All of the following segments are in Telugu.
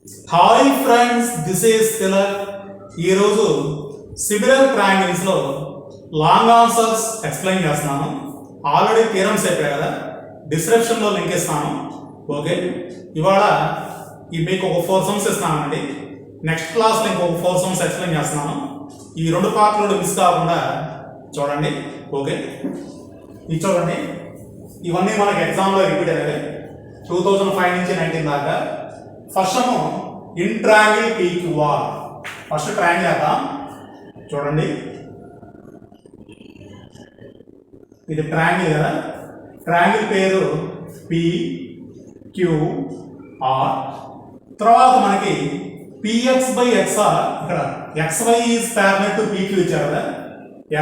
Hi friends, this is Tilak. ఈరోజు సిమిలర్ ట్రయాంగిల్స్లో లాంగ్ ఆన్సర్స్ ఎక్స్ప్లెయిన్ చేస్తున్నాను. ఆల్రెడీ థియరమ్స్ చెప్పాయి కదా, డిస్క్రిప్షన్లో లింక్ ఇస్తాను. ఓకే, ఇవాళ మీకు ఒక 4 సమ్స్ ఇస్తానండి. నెక్స్ట్ క్లాస్లో ఇంకొక 4 సమ్స్ ఎక్స్ప్లెయిన్ చేస్తున్నాను. ఈ 2 పార్ట్లు మిస్ కాకుండా చూడండి. ఓకే, ఇది చూడండి. ఇవన్నీ మనకి ఎగ్జామ్లో రిపీట్ అయ్యాయి 2005 నుంచి 19 దాకా. ఫస్ట్ ఏమో in triangle PQR. First triangle చేద్దాం. చూడండి, ఇది ట్రయాంగిల్ కదా. ట్రయాంగిల్ పేరు PQR. తర్వాత మనకి PX/XR, ఇక్కడ XY is parallel to PQ ఇచ్చారు కదా.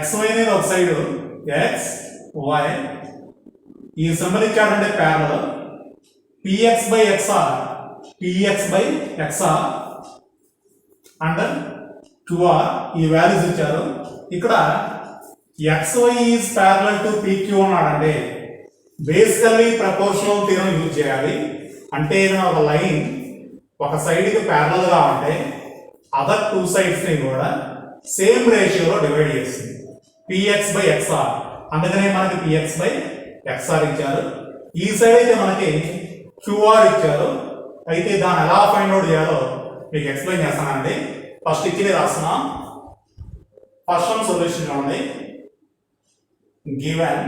XY అనేది ఒక సైడ్, XY ఈ సింబల్ ఇచ్చాడంటే ప్యారలల్. PX/XR అండ్ QR ఈ వాల్యూస్ ఇచ్చారు. ఇక్కడ XY is parallel to PQ అన్నాడంటే బేసికల్లీ ప్రపోర్షనల్ థియరం యూజ్ చేయాలి. అంటే ఏదైనా ఒక లైన్ ఒక సైడ్కి ప్యారలల్ గా ఉంటే అదర్ 2 సైడ్స్ ని కూడా సేమ్ రేషియోలో డివైడ్ చేస్తుంది. PX/XR, అందుకనే మనకి PX/XR ఇచ్చారు. ఈ సైడ్ అయితే మనకి QR ఇచ్చారు. అయితే దాన్ని ఎలా ఫైండ్ అవుట్ చేయాలో మీకు ఎక్స్ప్లెయిన్ చేస్తానండి. ఫస్ట్ ఇచ్చి రాస్తున్నా. ఫస్ట్ వన్ సొల్యూషన్ చూడండి. Given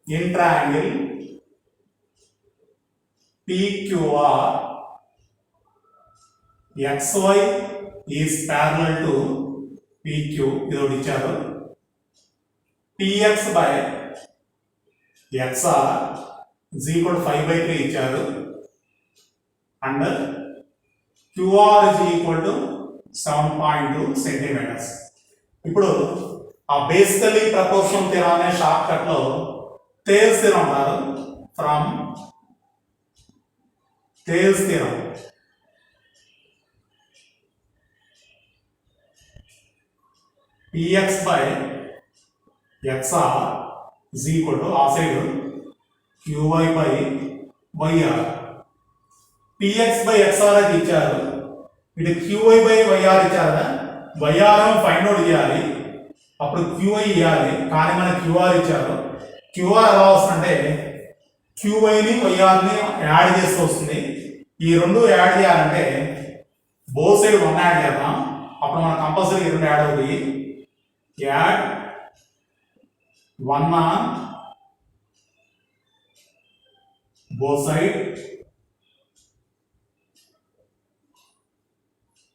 in triangle PQR XY is parallel to PQ, ఇది ఒకటి ఇచ్చారు. PX/XR is equal to 5/3 ఇచ్చారు. And QR is equal to 7.2 centimetres. ఇప్పుడు ఆ బేసికలీ ప్రపోర్షనల్ థియరం అనే షార్ట్ కట్ లో థేల్స్ థియరం అంటారు. From Thales theorem PX/XR is equal to ఆ సైడ్ QY/YR. PX/XR అది ఇచ్చారు. ఇది QY/YR ఇచ్చారు. YR ఫైండ్ అవుట్ చేయాలి, అప్పుడు QY ఇవ్వాలి. కానీ మనకి QR ఇచ్చారు. QR ఎలా వస్తుందంటే QYని YRని యాడ్ చేస్తూ వస్తుంది. ఈ రెండు యాడ్ చేయాలంటే బోత్ సైడ్ 1 యాడ్ చేద్దాం. అప్పుడు మనకు కంపల్సరీ 2 యాడ్ అవుతాయి. Add 1 on both side,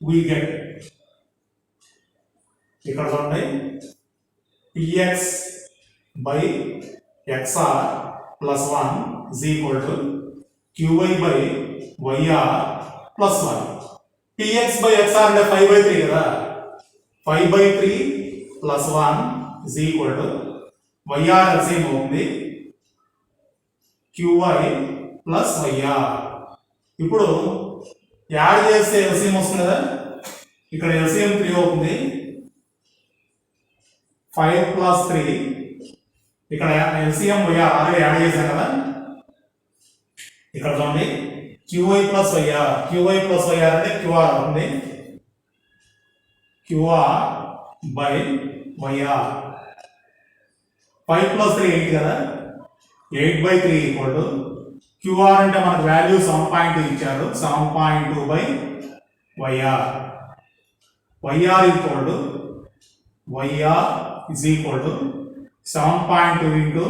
we get ఇక్కడ చూడండి PX/XR plus 1 is equal to QY/YR plus 1. PX/XR అంటే 5/3 కదా. 5/3 plus 1 is equal to YR same అవుతుంది, QY plus YR. ఇప్పుడు యాడ్ చేస్తే LCM వస్తుంది కదా. ఇక్కడ LCM 3 అవుతుంది. 5 plus 3, ఇక్కడ LCM YR అలాగే యాడ్ చేశాం కదా. ఇక్కడ చూడండి QY plus YR. QY plus YR అంటే QR అవుతుంది. QR/YR. 5 plus 3 8 కదా. 8/3 ఈక్వల్ టు QR అంటే మనకు వాల్యూ 7.2 ఇచ్చారు. 7.2/YR. YR equal to YR is equal to 7.2 into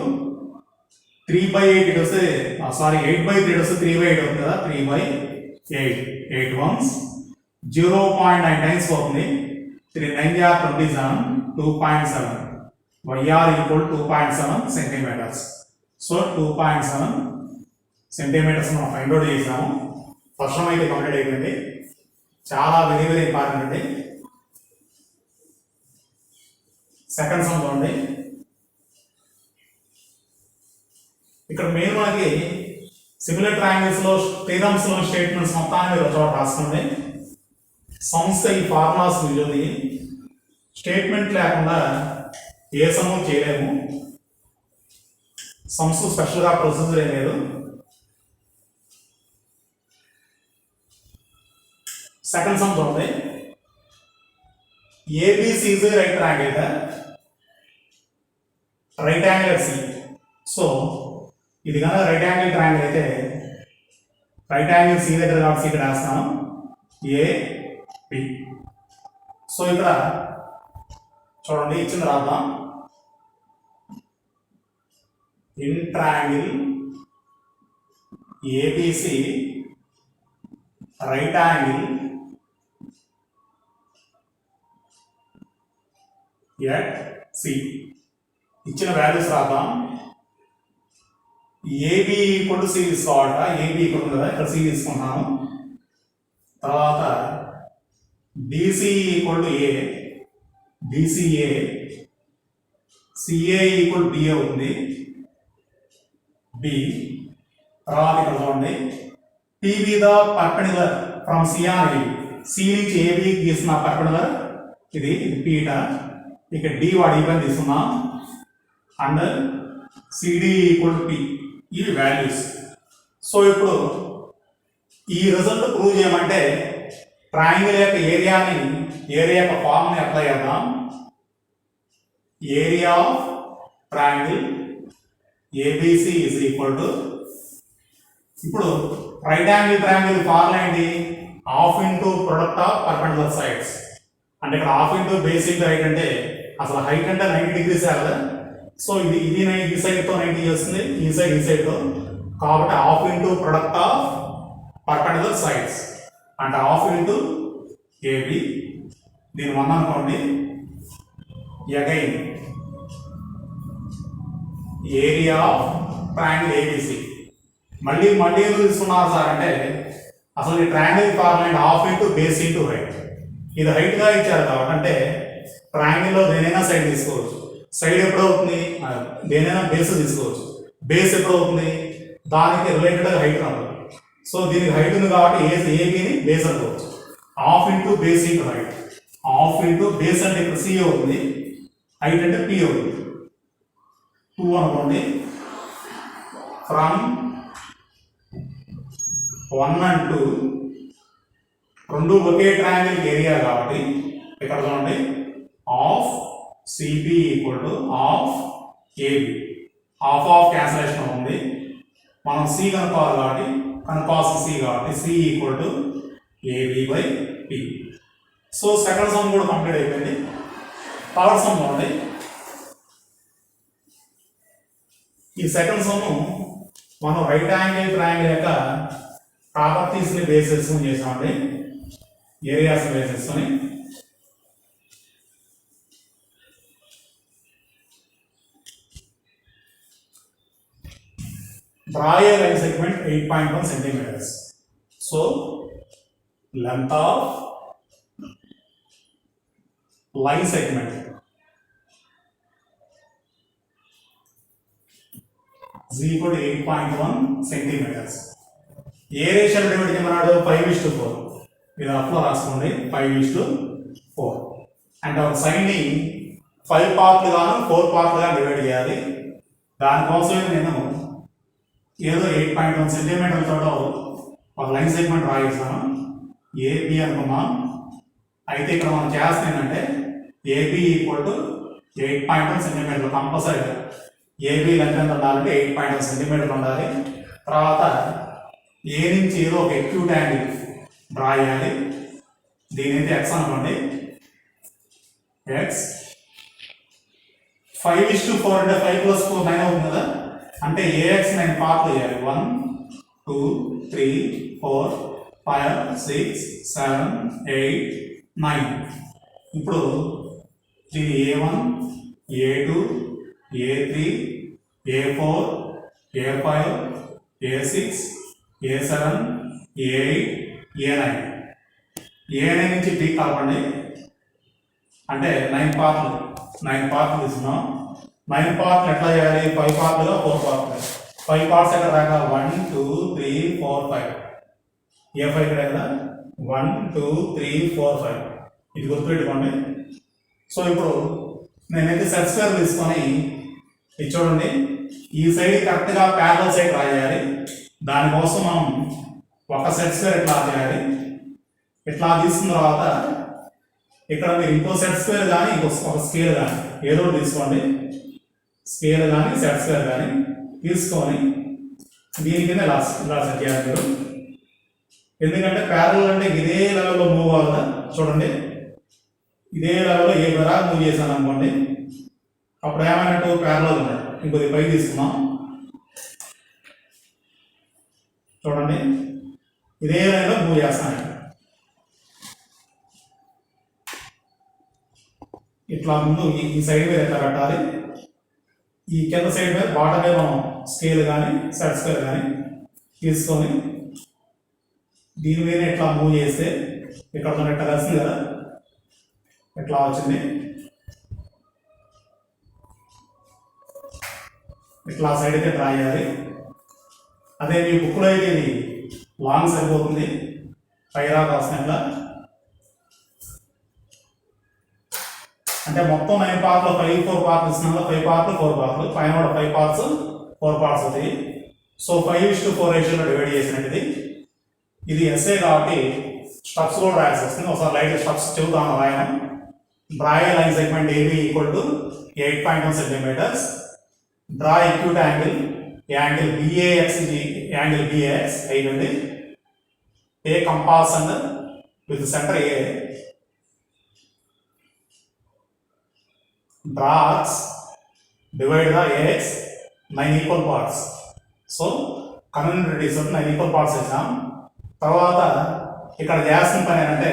3/8 ఇటు వస్తే 8/3 వస్తే 3/8 అవుతుంది కదా. 3/8 8 ones 0.9 టైమ్స్ అవుతుంది. 3 9 27 2.7. YR equal 2.7 centimetres. So 2.7 centimetres మనం ఫైండ్ అవుట్ చేసాము. ఫస్ట్ వన్ అయితే కంప్లీట్ అయిపోయింది. చాలా వెరీ వెరీ ఇంపార్టెంట్ అండి. సెకండ్ సమ్ చూడండి. ఇక్కడ మెయిన్ మనకి సిమిలర్ ట్రయాంగిల్స్ లో థియరమ్స్ లో స్టేట్మెంట్స్ మొత్తాన్ని మీరు ఒక చోట రాసుకోండి. సమ్స్ ఈ ఫార్ములాస్ ఇది స్టేట్మెంట్ లేకుండా ఏ సమ్ చేయలేము. సమ్స్ స్పెషల్గా ప్రొసీజర్ ఏం లేదు. సెకండ్ సమ్ చూడండి. ABC is a right triangle. Right angle C. So ఇది కనుక రైట్ యాంగిల్ ట్రయాంగిల్ అయితే రైట్ యాంగిల్ సి దగ్గర కాబట్టి ఇక్కడ వేస్తాను ఏ పి. సో ఇక్కడ చూడండి ఇచ్చింది రాద్దాం. In triangle ABC right angle at C. ఇచ్చిన వాల్యూస్ రాద్దాం. ఏబి ఈక్వల్ టు సి తీసుకోవాలట. ఏబి ఈక్వల్ కదా, ఇక్కడ సి తీసుకుంటున్నాను. తర్వాత DC equal to A, DCA, CA equal B అవుతుంది, బి. తర్వాత ఇక్కడ చూడండి PB the perpendicular from C on AB. C నుంచి ఏబి గీసిన పర్పెండిక్యులర్ ఇది పీట. ఇక్కడ డి వాడి ఈ పని తీసుకున్నాం. And CD equal to P. ఇవి వాల్యూస్. సో ఇప్పుడు ఈ రిజల్ట్ ప్రూవ్ చేయమంటే ట్రయాంగిల్ యొక్క ఏరియా యొక్క ఫార్మ్ని అప్లై చేద్దాం. Area of triangle ABC is equal to, ఇప్పుడు రైట్ యాంగిల్ ట్రయాంగిల్ ఫార్ములా ఏంటి? Half into product of perpendicular sides. అంటే ఇక్కడ half into base into height అంటే అసలు హైట్ అంటే 90 degrees కదా. సో ఇది ఈ సైడ్తో 90 చేస్తుంది, ఈ సైడ్తో. కాబట్టి half into product of perpendicular sides అంటే హాఫ్ ఇంటూ ఏబి. దీని 1 అనుకోండి. Again area of triangle ABC. మళ్ళీ ఎందుకు తీసుకున్నారు సార్ అంటే అసలు ఈ triangle formula half into base into height. ఇది హైట్గా ఇచ్చారు కాబట్టి అంటే ట్రయాంగిల్లో దేనైనా సైడ్ తీసుకోవచ్చు. సైడ్ ఎప్పుడు అవుతుంది? దేనైనా బేస్ తీసుకోవచ్చు. బేస్ ఎప్పుడు అవుతుంది? దానికి రిలేటెడ్ హైట్ రాదు. సో దీనికి హైట్ ఉంది కాబట్టి ఏబిని బేస్ అనుకోవచ్చు. Half into base into height. Half into base అంటే ఇక్కడ సి అవుతుంది, హైట్ అంటే పి అవుతుంది. 2 అనుకోండి. ఫ్రమ్ 1 and 2 రెండు ఒకే ట్రయాంగిల్ ఏరియా కాబట్టి ఇక్కడ చూడండి half CB equal to half AB. Half of cancellation ఉంది. మనం సి కనుక్కోవాలి కాబట్టి కనుక్కోవాల్సిన సి కాబట్టి C equal to AB by P. So second sum కూడా కంప్లీట్ అయిపోయింది. థర్డ్ సమ్ చూడండి. ఈ సెకండ్ సమ్ మనం రైట్ యాంగిల్ ట్రయాంగిల్ యొక్క ప్రాపర్టీస్ని బేస్ చేసుకుని చేసామండి. ఏరియాస్ బేస్ చేసుకొని draw a line segment 8.1 centimeters. So length of line segment is equal to 8.1 centimeters. A ratio divide చేయమన్నాడు? 5:4. ఇది అప్లో రాసుకోండి 5:4. అంటే ఒక సైడ్ని 5 పార్ట్లుగాను 4 పార్ట్లుగా డివైడ్ చేయాలి. దానికోసమే నేను ఏదో 8.1 సెంటీమీటర్లతో ఒక లైన్ సెగ్మెంట్ రాయిస్తాను. ఏబి అనుకున్నాం. అయితే ఇక్కడ మనం చేస్తే ఏంటంటే ఏబి ఈక్వల్ టు 8.1 సెంటీమీటర్లు కంపల్సరీ. ఏబి లెంత్ ఎంత ఉండాలంటే 8.1 సెంటీమీటర్లు ఉండాలి. తర్వాత ఏ నుంచి ఏదో ఒక ఎక్యూట్ యాంగిల్ డ్రా చేయాలి. దీని అయితే ఎక్స్ అనుకోండి. ఎక్స్ 5:4 అంటే 5 + 4 9 అవుతుంది కదా. అంటే ఏఎక్స్ 9 పార్ట్లు చేయాలి. 1 2 3 4 5 6 7 8 9. ఇప్పుడు దీని A1 A2 A3 A4 A5 A6 A7 A8 A9. A9 నుంచి పీ కలపండి. అంటే 9 పార్ట్లు తీసుకున్నాం. 9 పార్ట్లు ఎట్లా చేయాలి? 5 పార్ట్లుగా 4 పార్ట్లు. 5 పార్ట్స్ ఎక్కడ దాకా 1 2 3 4 5. A5 ఇక్కడ కదా 1 2 3 4 5. ఇది గుర్తుపెట్టుకోండి. సో ఇప్పుడు నేనైతే సెట్ స్క్వేర్ తీసుకొని ఇది చూడండి ఈ సైడ్ కరెక్ట్గా ప్యారలల్ సైడ్ డ్రా చేయాలి. దానికోసం మనం ఒక సెట్ స్క్వేర్ ఇట్లా చేయాలి. ఇట్లా తీసుకున్న తర్వాత ఇక్కడ మీరు ఇంకో సెట్ స్క్వేర్ కానీ ఇంకో స్కేల్ కానీ ఏదో తీసుకోండి, స్కేల్ కానీ సెట్ స్క్వేర్ కానీ తీసుకొని దీని కింద ఇలా సెట్ చేయాలి మీరు. ఎందుకంటే ప్యారల్ అంటే ఇదే లెవెల్లో మూవ్ అవ్వాలి. చూడండి ఇదే లెవెల్లో ఏ బరా మూవ్ చేశాను అనుకోండి, అప్పుడు ఏమైనట్టు ప్యారల్ ఉన్నాయి. ఇంకొద్ది పైకి తీసుకున్నాం, చూడండి ఇదే లైన్లో మూవ్ చేస్తాను. ఇట్లా ముందు ఈ సైడ్ మీద ఎట్లా పెట్టాలి, ఈ కింద సైడ్ మీద బాటమ్ మీద మనం స్కేల్ కానీ సెట్ స్క్వేర్ కానీ తీసుకొని దీని మీద ఇట్లా మూవ్ చేస్తే ఇక్కడ ఎట్లా కలిసింది కదా, ఎట్లా వచ్చింది. ఇట్లా సైడ్ అయితే డ్రా చేయాలి. అదే మీ బుక్లో అయితే ఇది లాంగ్ సరిపోతుంది, పైరా రాసినట్లా. అంటే మొత్తం 9 పార్ట్లో 4 పార్ట్లు ఇస్తున్నాను, 5 పార్ట్లు 4 పార్ట్లు, పైన కూడా 5 పార్ట్స్ 4 పార్ట్స్ అవుతాయి. సో 5:4 రేషియోలో డివైడ్ చేసినట్టు. ఇది ఎస్ఏ కాబట్టి స్టెప్స్ కూడా రాయాల్సి వస్తుంది. ఒకసారి లైట్ స్టెప్స్ చెబుతాను రాయడం. Draw a line segment AB equal to 8.1 centimetres. Draw acute angle BAX angle BAX అయిపోయింది. A compass and with centre A. Draw arcs, divide the AX 9 equal parts. So convention reduce 9 equal parts ఇచ్చాం. తర్వాత ఇక్కడ చేసిన పని ఏంటంటే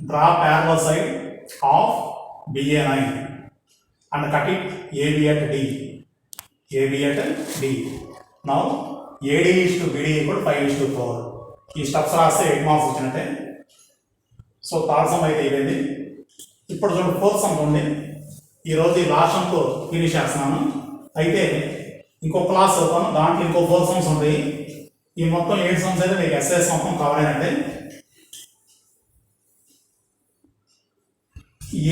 draw parallel side of BA9 and cut it AB at D. AB at D. Now AD is to BD equal 5:4. ఈ స్టెప్స్ రాస్తే 8 మార్క్స్ వచ్చినట్టే. సో థర్డ్ సమ్ అయితే అయిపోయింది. ఇప్పుడు చూడండి ఫోర్త్ సమ్ ఉంది. ఈరోజు ఈ లాస్ట్ సమ్తో ఫినిష్ చేస్తున్నాను. అయితే ఇంకో క్లాస్ అవుతాను, దాంట్లో ఇంకో 4 సమ్స్ ఉంటాయి. ఈ మొత్తం 8 సమ్స్ అయితే మీకు ఎస్ఎస్ మొత్తం కవర్ అయినట్టే.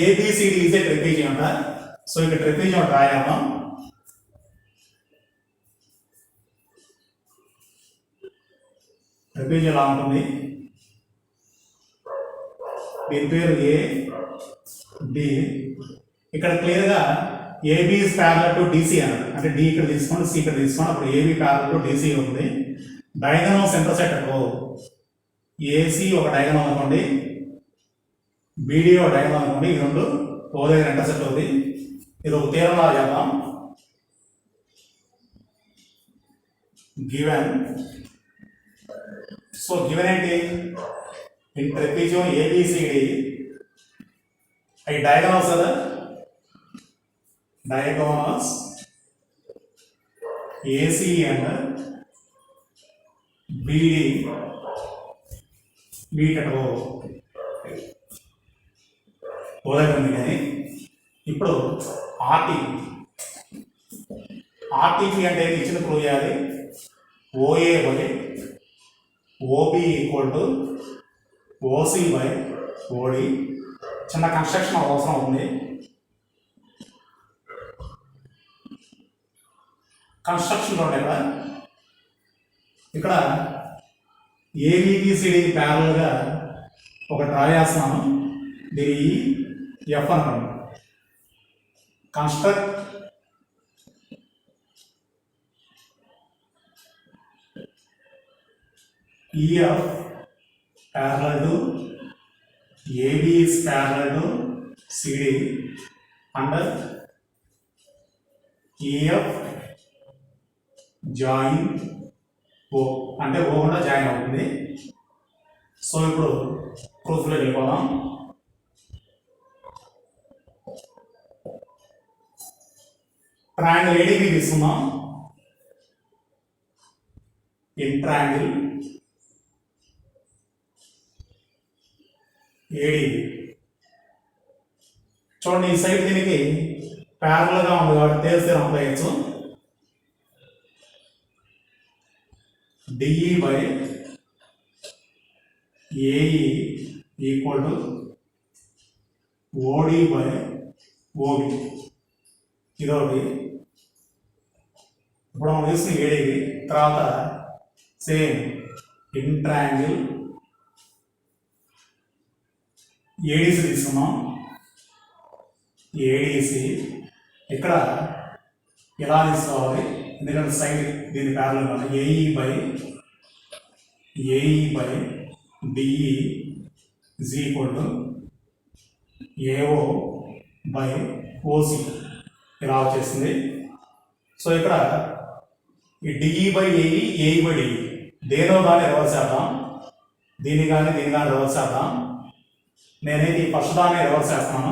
ABCD ఈజ్ ఏ ట్రెపీజియం అంట. సో ఇక్కడ ట్రెపీజియం డ్రా చేద్దాం. ట్రెపీజియం ఎలా ఉంటుంది, దీని పేరు AB. ఇక్కడ క్లియర్గా AB is parallel to DC అన్నది. అంటే D ఇక్కడ తీసుకోండి, C ఇక్కడ తీసుకోండి, అప్పుడు AB parallel to DC ఉంది. డయాగనల్స్ ఇంటర్సెక్ట్ అనుకో, AC ఒక డయాగనల్ అనుకోండి, BD ఒక డయాగనల్ అనుకోండి, ఈ రెండు ఓ దగ్గర ఇంటర్సెక్ట్ అవుతుంది. ఇది ఒక తీరం లా చేద్దాం. గివెన్, సో గివెన్ ఏంటి, ఇన్ ట్రెపీజియం ABCD అవి డయాగనల్స్ కదా, diagonals AC and BD meet at O దగ్గర ఉంది. కానీ ఇప్పుడు ఆర్టీపీ అంటే ఇచ్చిన ప్రూవ్ చేయాలి. OA by OB equal to OC by OD. చిన్న కన్స్ట్రక్షన్ అవసరం ఉంది. కన్స్ట్రక్షన్ చూడండి, ఇక్కడ ABCD ప్యారల్గా ఒక డ్రా చేస్తున్నాను. దీని F అనుకోండి. Construct EF parallel to AB is parallel to CD under EF join O అంటే O కూడా జాయిన్ అవుతుంది. సో ఇప్పుడు ప్రూఫ్లో వెళ్ళిపోదాం. ట్రయాంగిల్ ADB తీసుకుందాం. ఇన్ ట్రయాంగిల్ ADB చూడండి, ఈ సైడ్ దీనికి ప్యారలల్గా ఉంది కాబట్టి తెలిస్తే రాయొచ్చు. DE by AE equal to OD by OB. ఇదొకటి. ఇప్పుడు మనం తీసుకుని ADB తర్వాత సేమ్ ఇన్ ట్రయాంగిల్ ఏడీసీ తీసుకున్నాం. ఏడీసీ ఇక్కడ ఇలా తీసుకోవాలి, ఎందుకంటే సైడ్ దీని ప్యారల్ కాదు. AE by DE is equal to AO by OC ఇలా వచ్చేసింది. సో ఇక్కడ ఈ DE by AE by DE దేనో కానీ రివర్స్ చేద్దాం, దీన్ని కానీ రివర్స్ చేద్దాం. నేనైతే ఈ ఫస్ట్ దాన్ని రివర్స్ చేస్తాను.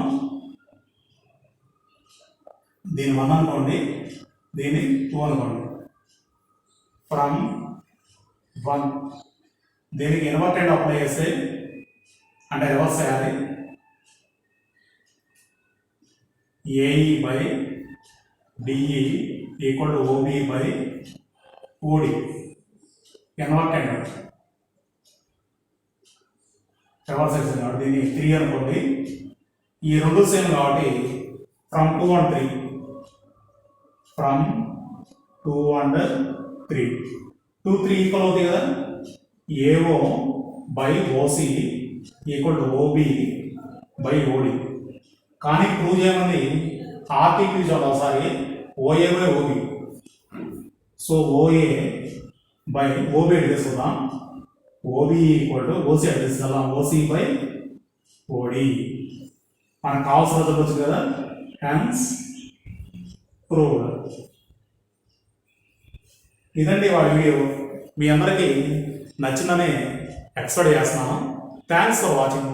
దీన్ని 1 అనుకోండి, దీన్ని 2 అనుకోండి. ఫ్రమ్ 1 దీనికి ఇన్వర్టెడ్ అప్లై చేస్తే అంటే రివర్స్ చేయాలి. AE by DE equal to OB by OD inverted reverse చేసింది కాబట్టి దీన్ని 3 అనుకోండి. ఈ రెండు సేమ్ కాబట్టి from 2 and 3 from 2 and 3 2 3 equal అవుతాయి కదా. AO by OC equal to OB by OD. కానీ ప్రూవ్ చేయమని ఆర్టీపీ చూడాలి ఒకసారి. OA by OB. So OA by OB ఎడ్ తీసుకుందాం. ఓబి ఈక్వల్ టు ఓసి ఎడ్ తీసుకెళ్దాం. ఓసి బై ఓడి మనకు కావాల్సిన రిజల్ట్ వచ్చింది కదా. Hence proved. ఇదండి వాడి వీడియో. మీ అందరికీ నచ్చిందని ఎక్స్పెక్ట్ చేస్తున్నాను. Thanks for watching.